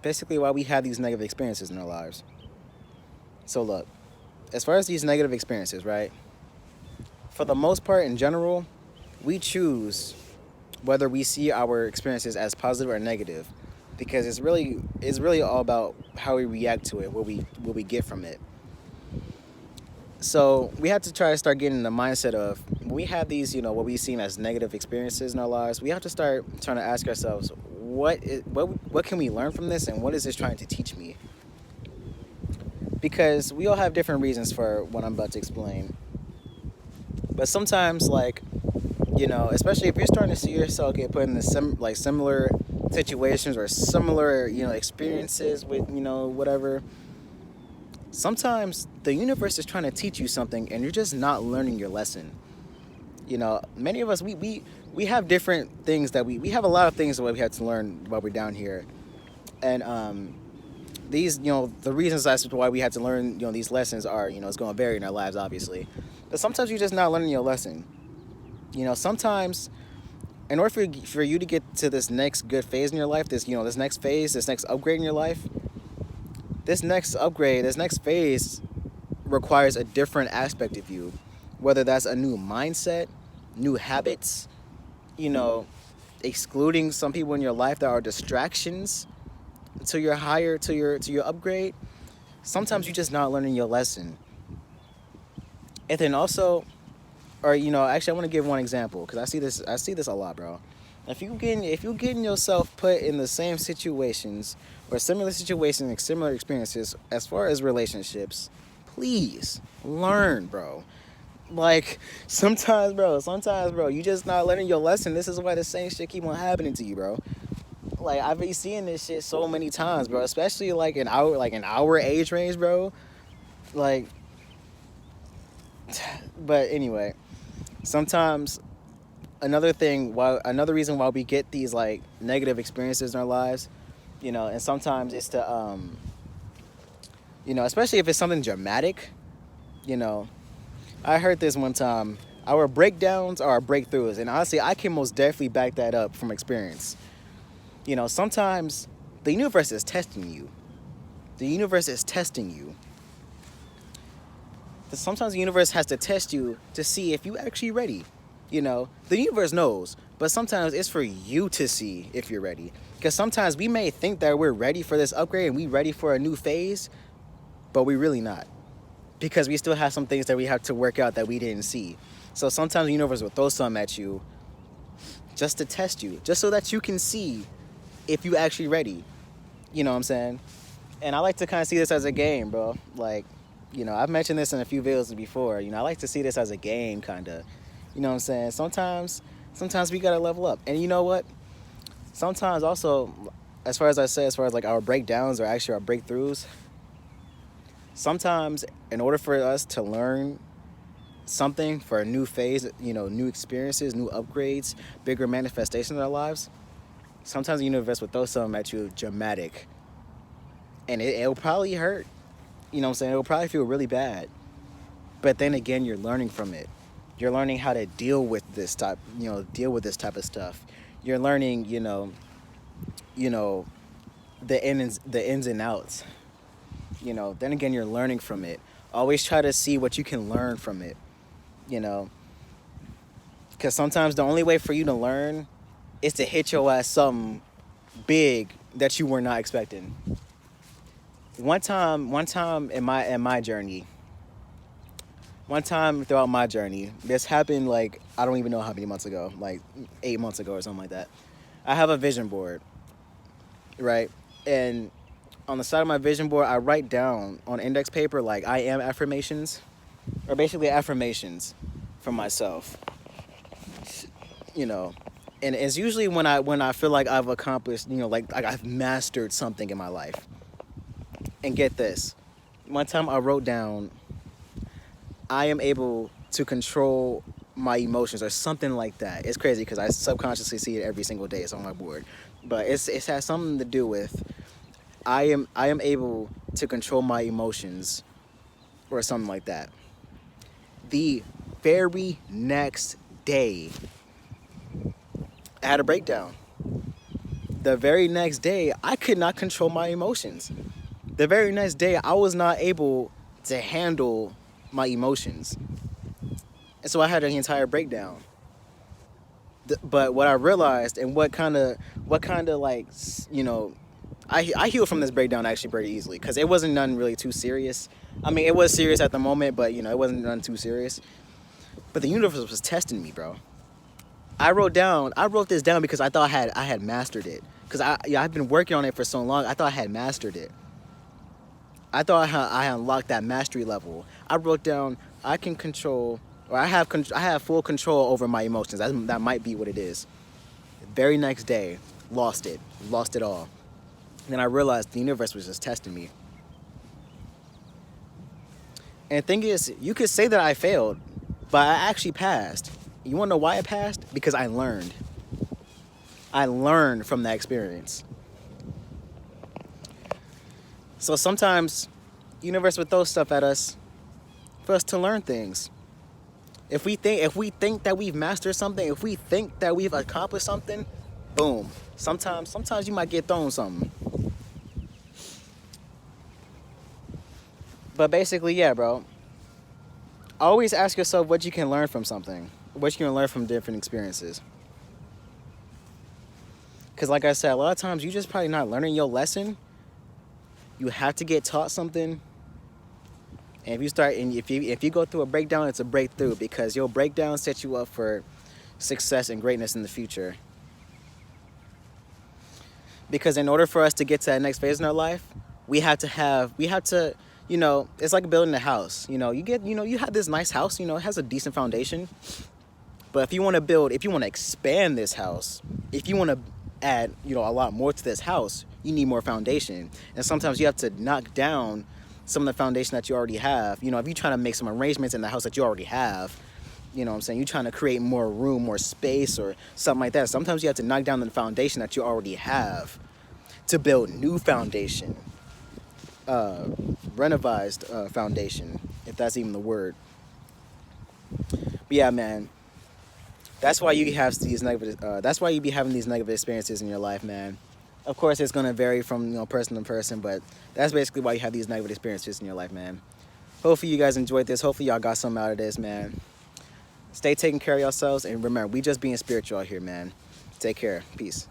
basically why we have these negative experiences in our lives. So look, as far as these negative experiences, right? For the most part, in general, we choose whether we see our experiences as positive or negative, because it's really all about how we react to it, what we get from it. So we have to try to start getting in the mindset of when we have these, what we see as negative experiences in our lives. We have to start trying to ask ourselves, what can we learn from this, and what is this trying to teach me? Because we all have different reasons for what I'm about to explain. But sometimes, like, especially if you're starting to see yourself get put in the similar situations or similar, experiences with, whatever. Sometimes the universe is trying to teach you something, and you're just not learning your lesson. Many of us, we have different things that we have a lot of things that we had to learn while we're down here, and these, the reasons as to why we had to learn, these lessons are, it's going to vary in our lives, obviously. But sometimes you're just not learning your lesson. Sometimes in order for you to get to this next good phase in your life, this next phase, this next upgrade in your life, this next phase requires a different aspect of you, whether that's a new mindset, new habits, excluding some people in your life that are distractions to your upgrade. Sometimes you're just not learning your lesson. And then also, or actually, I want to give one example, because I see this a lot, bro. If you getting yourself put in the same situations or similar situations and similar experiences as far as relationships, please learn, bro. Like, sometimes, bro, you just not learning your lesson. This is why the same shit keep on happening to you, bro. Like, I've been seeing this shit so many times, bro. Especially in our age range, bro. Like, but anyway, sometimes another reason why we get these like negative experiences in our lives, and sometimes it's to especially if it's something dramatic. I heard this one time: our breakdowns are our breakthroughs. And honestly, I can most definitely back that up from experience. Sometimes the universe is testing you. The universe is testing you. Sometimes the universe has to test you to see if you actually ready. The universe knows, but sometimes it's for you to see if you're ready. Because sometimes we may think that we're ready for this upgrade and we ready for a new phase, but we really not. Because we still have some things that we have to work out that we didn't see. So sometimes the universe will throw something at you just to test you, just so that you can see if you actually ready. You know what I'm saying? And I like to kind of see this as a game, bro. Like, I've mentioned this in a few videos before. I like to see this as a game, kind of. You know what I'm saying? Sometimes we gotta level up. And you know what? Sometimes also, as far as like our breakdowns or actually our breakthroughs, sometimes in order for us to learn something for a new phase, new experiences, new upgrades, bigger manifestations in our lives, sometimes the universe will throw something at you dramatic. And it'll probably hurt. You know what I'm saying? It'll probably feel really bad. But then again, you're learning from it. You're learning how to deal with this type of stuff. You're learning, the ins and outs. Then again, you're learning from it. Always try to see what you can learn from it. Because sometimes the only way for you to learn is to hit your ass something big that you were not expecting. One time throughout my journey, this happened like, I don't even know how many months ago, like 8 months ago or something like that. I have a vision board, right? And on the side of my vision board, I write down on index paper, like, I am affirmations, or basically affirmations for myself. And it's usually when I feel like I've accomplished, like I've mastered something in my life. And get this, one time I wrote down, I am able to control my emotions, or something like that. It's crazy because I subconsciously see it every single day. It's on my board, but it has something to do with I am able to control my emotions, or something like that. The very next day, I had a breakdown. the very next day, I could not control my emotions. The very next day, I was not able to handle my emotions. And so I had an entire breakdown. But what I realized and what kind of like, I healed from this breakdown actually pretty easily because it wasn't nothing really too serious. I mean, it was serious at the moment, but it wasn't nothing too serious. But the universe was testing me, bro. I wrote this down because I thought I had mastered it. Because I've been working on it for so long, I thought I had mastered it. I thought I had unlocked that mastery level. I wrote down I can control, or I have full control over my emotions. That might be what it is. The very next day, lost it all. And then I realized the universe was just testing me. And the thing is, you could say that I failed, but I actually passed. You want to know why I passed? Because I learned. I learned from that experience. So sometimes the universe would throw stuff at us for us to learn things. If we think that we've mastered something, if we think that we've accomplished something, boom. Sometimes you might get thrown something. But basically, yeah, bro. Always ask yourself what you can learn from something. What you can learn from different experiences. Because like I said, a lot of times you just probably not learning your lesson. You have to get taught something. And if you go through a breakdown, it's a breakthrough, because your breakdown sets you up for success and greatness in the future. Because in order for us to get to that next phase in our life, we have to, it's like building a house. You have this nice house, it has a decent foundation. But if you want to expand this house, if you want to add, a lot more to this house, you need more foundation. And sometimes you have to knock down some of the foundation that you already have. If you're trying to make some arrangements in the house that you already have, what I'm saying, you're trying to create more room, more space, or something like that. Sometimes you have to knock down the foundation that you already have to build new foundation. Renovized foundation, if that's even the word. But yeah, man. That's why you have these negative. That's why you be having these negative experiences in your life, man. Of course, it's gonna vary from person to person, but that's basically why you have these negative experiences in your life, man. Hopefully, you guys enjoyed this. Hopefully, y'all got something out of this, man. Stay taking care of yourselves, and remember, we just being spiritual out here, man. Take care. Peace.